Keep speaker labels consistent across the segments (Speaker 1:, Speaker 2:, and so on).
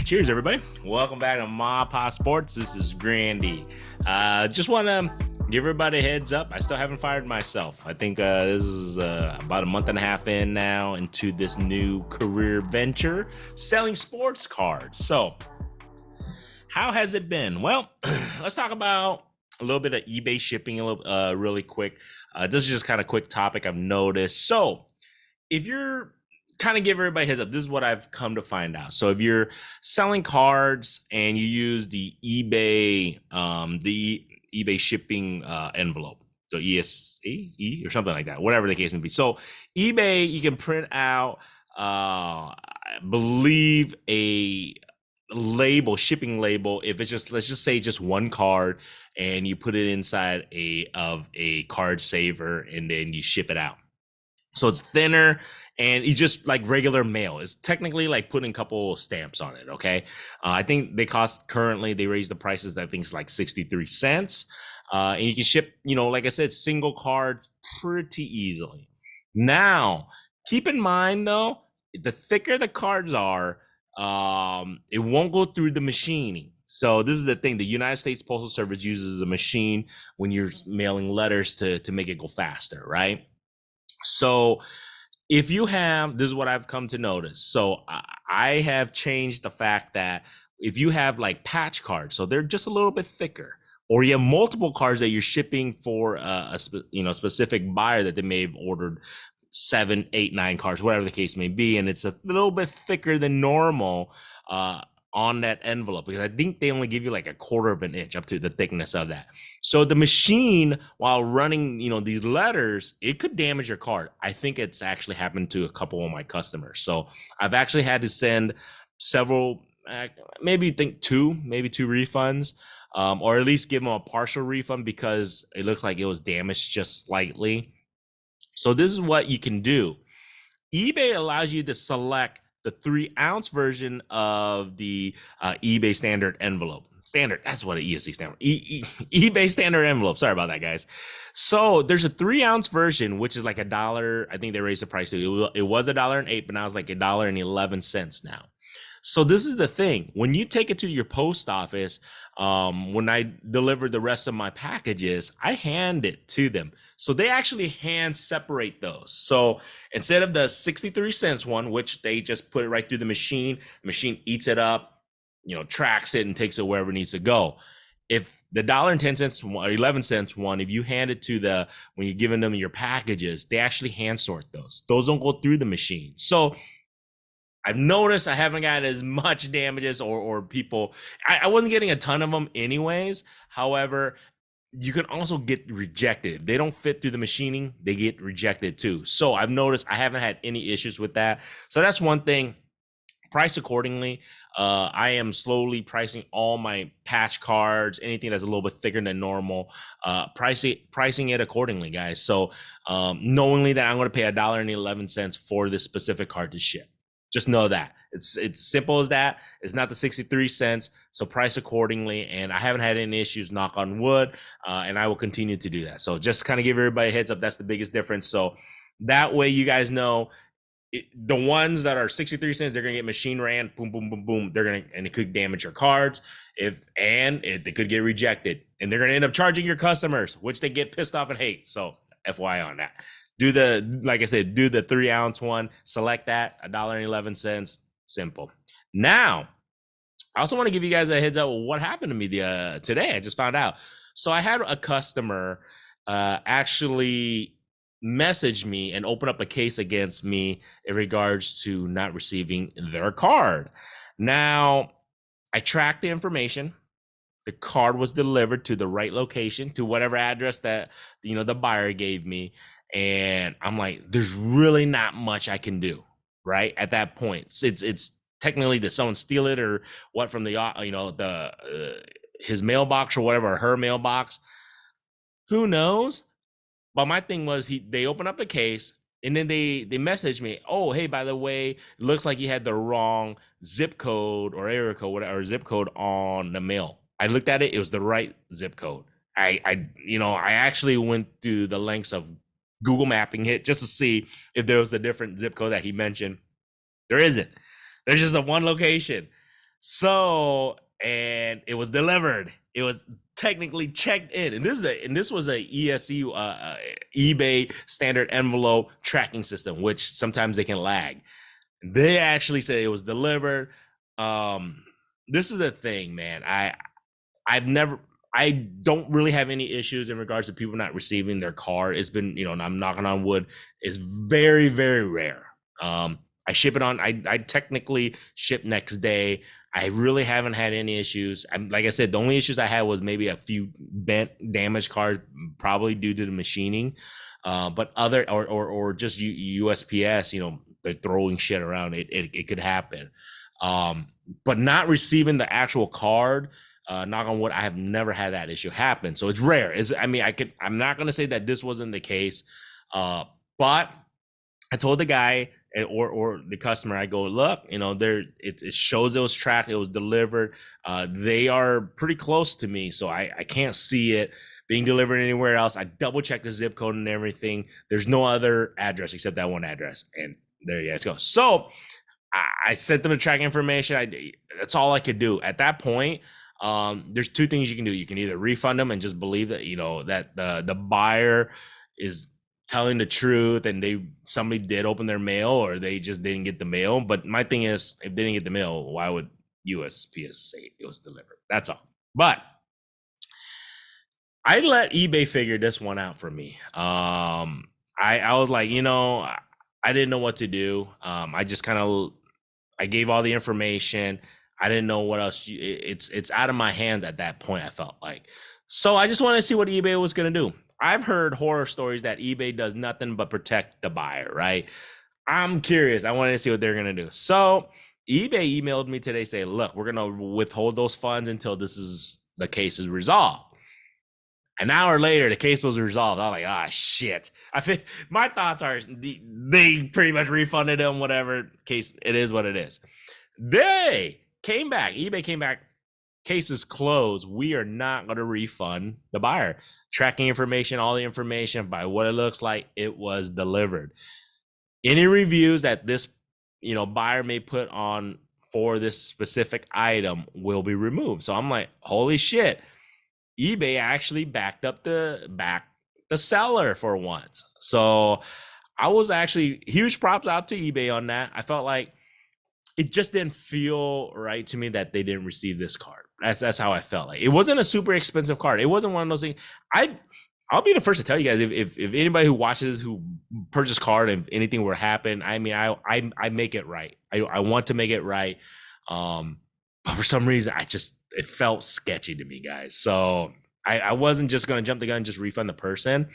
Speaker 1: Cheers, everybody. Welcome back to MAPOP Sports. This is Grandy. Just want to give everybody a heads up. I still haven't fired myself. I think this is about a month and a half in now into this new career venture, selling sports cards. So, how has it been? Well, let's talk about a little bit of eBay shipping really quick. This is just kind of quick topic I've noticed. So, if you're kind of give everybody a heads up, this is what I've come to find out. So if you're selling cards and you use the eBay shipping envelope, so ESE or something like that, whatever the case may be. So eBay, you can print out, I believe, a shipping label. If it's just, let's just say just one card, and you put it inside of a card saver, and then you ship it out. So it's thinner, and you just like regular mail. It's technically like putting a couple stamps on it, okay? I think currently they raised the prices, I think it's like 63 cents. And you can ship, like I said, single cards pretty easily. Now, keep in mind though, the thicker the cards are, it won't go through the machining. So this is the thing, the United States Postal Service uses a machine when you're mailing letters to make it go faster, right? So if you have, this is what I've come to notice. So I have changed the fact that if you have like patch cards, so they're just a little bit thicker, or you have multiple cards that you're shipping for a specific buyer that they may have ordered 7, 8, 9 cards, whatever the case may be, and it's a little bit thicker than normal on that envelope, because I think they only give you like a 1/4 of an inch up to the thickness of that. So the machine, while running, these letters, it could damage your card. I think it's actually happened to a couple of my customers. So I've actually had to send several, maybe two refunds, or at least give them a partial refund because it looks like it was damaged just slightly. So this is what you can do. eBay allows you to select the 3-ounce version of the eBay standard envelope. Standard, that's what an ESE standard. eBay standard envelope. Sorry about that, guys. So there's a 3-ounce version, which is like $1. I think they raised the price to it was $1.08, but now it's like $1.11 now. So this is the thing. When you take it to your post office, when I deliver the rest of my packages, I hand it to them. So they actually hand separate those. So instead of the 63 cents one, which they just put it right through the machine eats it up, tracks it and takes it wherever it needs to go. If the $1.10 or 11 cents one, if you hand it to when you're giving them your packages, they actually hand sort those. Those don't go through the machine. So I've noticed I haven't got as much damages or people. I wasn't getting a ton of them anyways. However, you can also get rejected. If they don't fit through the machining, they get rejected too. So I've noticed I haven't had any issues with that. So that's one thing. Price accordingly. I am slowly pricing all my patch cards, anything that's a little bit thicker than normal, pricing it accordingly, guys. So knowingly that I'm going to pay $1.11 for this specific card to ship. Just know that it's simple as that. It's not the 63 cents. So price accordingly. And I haven't had any issues, knock on wood. And I will continue to do that. So just kind of give everybody a heads up. That's the biggest difference. So that way you guys know the ones that are 63 cents, they're going to get machine ran, boom, boom, boom, boom. And it could damage your cards they could get rejected, and they're going to end up charging your customers, which they get pissed off and hate. So FYI on that. Like I said, do the 3-ounce one, select that, $1.11, simple. Now, I also want to give you guys a heads up what happened to me today. I just found out. So I had a customer actually message me and open up a case against me in regards to not receiving their card. Now, I tracked the information. The card was delivered to the right location, to whatever address that the buyer gave me. And I'm like, there's really not much I can do, right? At that point, it's technically, did someone steal it or what from his mailbox or whatever, or her mailbox? Who knows? But my thing was, they opened up the case and then they messaged me, oh, hey, by the way, it looks like you had the wrong zip code or area code, whatever, zip code on the mail. I looked at it; it was the right zip code. I actually went through the lengths of Google mapping it just to see if there was a different zip code that he mentioned. There isn't. There's just a one location. So, and it was delivered. It was technically checked in, and this was a ESE eBay standard envelope tracking system, which sometimes they can lag. They actually said it was delivered. This is the thing, man. I've never I don't really have any issues in regards to people not receiving their car. It's been, and I'm knocking on wood, it's very, very rare. I ship it on, I technically ship next day. I really haven't had any issues. Like I said, the only issues I had was maybe a few bent, damaged cars, probably due to the machining. But other or just USPS, they're throwing shit around. It could happen. But not receiving the actual card, knock on wood, I have never had that issue happen. So it's rare. I'm not going to say that this wasn't the case. But I told the guy or the customer, I go, look, it shows it was tracked, it was delivered. They are pretty close to me, so I can't see it being delivered anywhere else. I double checked the zip code and everything. There's no other address except that one address. And there you guys go. So I sent them the tracking information. That's all I could do at that point. There's two things you can do. You can either refund them and just believe that that the buyer is telling the truth and somebody did open their mail, or they just didn't get the mail. But my thing is, if they didn't get the mail, why would USPS say it was delivered? That's all. But I let eBay figure this one out for me. I was like, I didn't know what to do. I just I gave all the information. I didn't know what else. It's out of my hands at that point, I felt like. So I just wanted to see what eBay was going to do. I've heard horror stories that eBay does nothing but protect the buyer, right? I'm curious. I wanted to see what they're going to do. So eBay emailed me today saying, look, we're going to withhold those funds until the case is resolved. An hour later, the case was resolved. I was like, ah, shit. I think my thoughts are they pretty much refunded them, whatever case, it is what it is. They came back. eBay came back. Case is closed. We are not going to refund the buyer. Tracking information, all the information by what it looks like, it was delivered. Any reviews that this buyer may put on for this specific item will be removed. So I'm like, holy shit. eBay actually backed up the seller for once. So I was actually huge props out to eBay on that. I felt like it just didn't feel right to me that they didn't receive this card. That's how I felt. Like it wasn't a super expensive card. It wasn't one of those things. I'll be the first to tell you guys, if anybody who watches who purchased card and if anything were to happen, I mean, I make it right. I want to make it right. But for some reason, it felt sketchy to me, guys. So I wasn't just going to jump the gun and just refund the person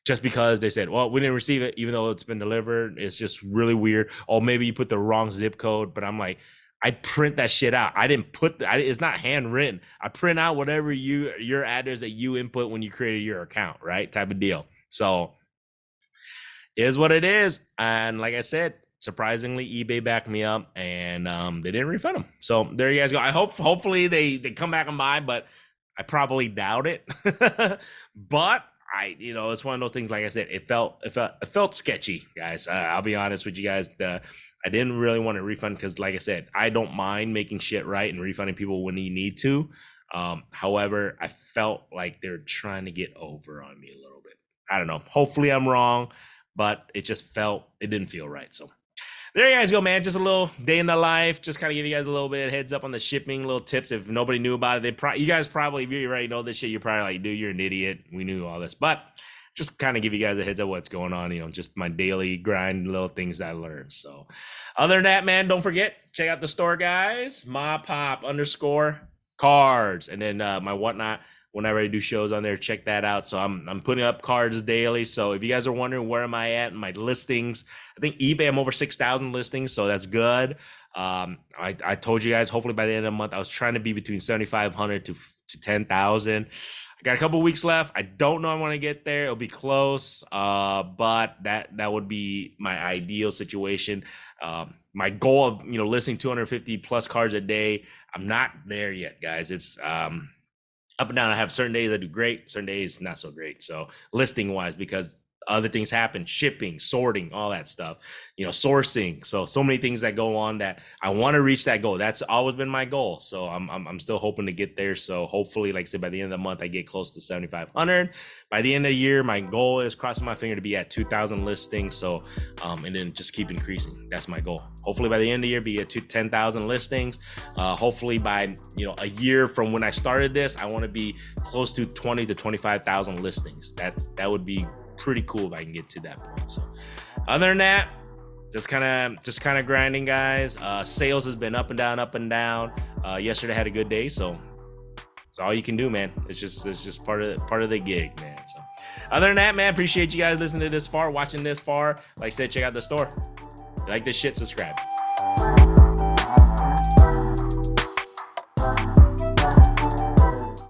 Speaker 1: just because they said, well, we didn't receive it, even though it's been delivered. It's just really weird. Or maybe you put the wrong zip code, but I'm like, I print that shit out. I didn't put it's not handwritten. I print out whatever your address that you input when you created your account, right? Type of deal. So it is what it is. And like I said, surprisingly, eBay backed me up and they didn't refund them. So there you guys go. Hopefully they come back and buy, but I probably doubt it. But it's one of those things. Like I said, it felt sketchy, guys. I'll be honest with you guys. I didn't really want to refund because, like I said, I don't mind making shit right and refunding people when you need to. However, I felt like they're trying to get over on me a little bit. I don't know. Hopefully I'm wrong, but it didn't feel right. So there you guys go, man. Just a little day in the life. Just kind of give you guys a little bit of heads up on the shipping, little tips. If nobody knew about it, you guys probably, if you already know this shit, you're probably like, dude, you're an idiot. We knew all this. But just kind of give you guys a heads up what's going on, just my daily grind, little things that I learned. So other than that, man, don't forget, check out the store, guys. MAPOP_cards. And then my whatnot, whenever I do shows on there, check that out. So I'm putting up cards daily. So if you guys are wondering where am I at in my listings, I think eBay, I'm over 6,000 listings. So that's good. I told you guys, hopefully by the end of the month, I was trying to be between 7,500 to 10,000. I got a couple weeks left. I don't know I want to get there. It'll be close, but that would be my ideal situation. My goal of listing 250 plus cards a day, I'm not there yet, guys. It's up and down. I have certain days that do great, certain days not so great. So listing wise, because other things happen, shipping, sorting, all that stuff, you know, sourcing. So many things that go on that I want to reach that goal. That's always been my goal. So I'm still hoping to get there. So hopefully, like I said, by the end of the month, I get close to 7,500. By the end of the year, my goal is, crossing my finger, to be at 2,000 listings. So, and then just keep increasing. That's my goal. Hopefully by the end of the year, be at 10,000 listings. Hopefully by, you know, a year from when I started this, I want to be close to 20 to 25,000 listings. That would be pretty cool if I can get to that point. So other than that, just kind of grinding, guys. Sales has been up and down. Yesterday I had a good day, so it's all you can do, man. It's just part of the gig, man. So other than that, man, appreciate you guys listening to this far, watching this far. Like I said, check out the store. If you like this shit, subscribe.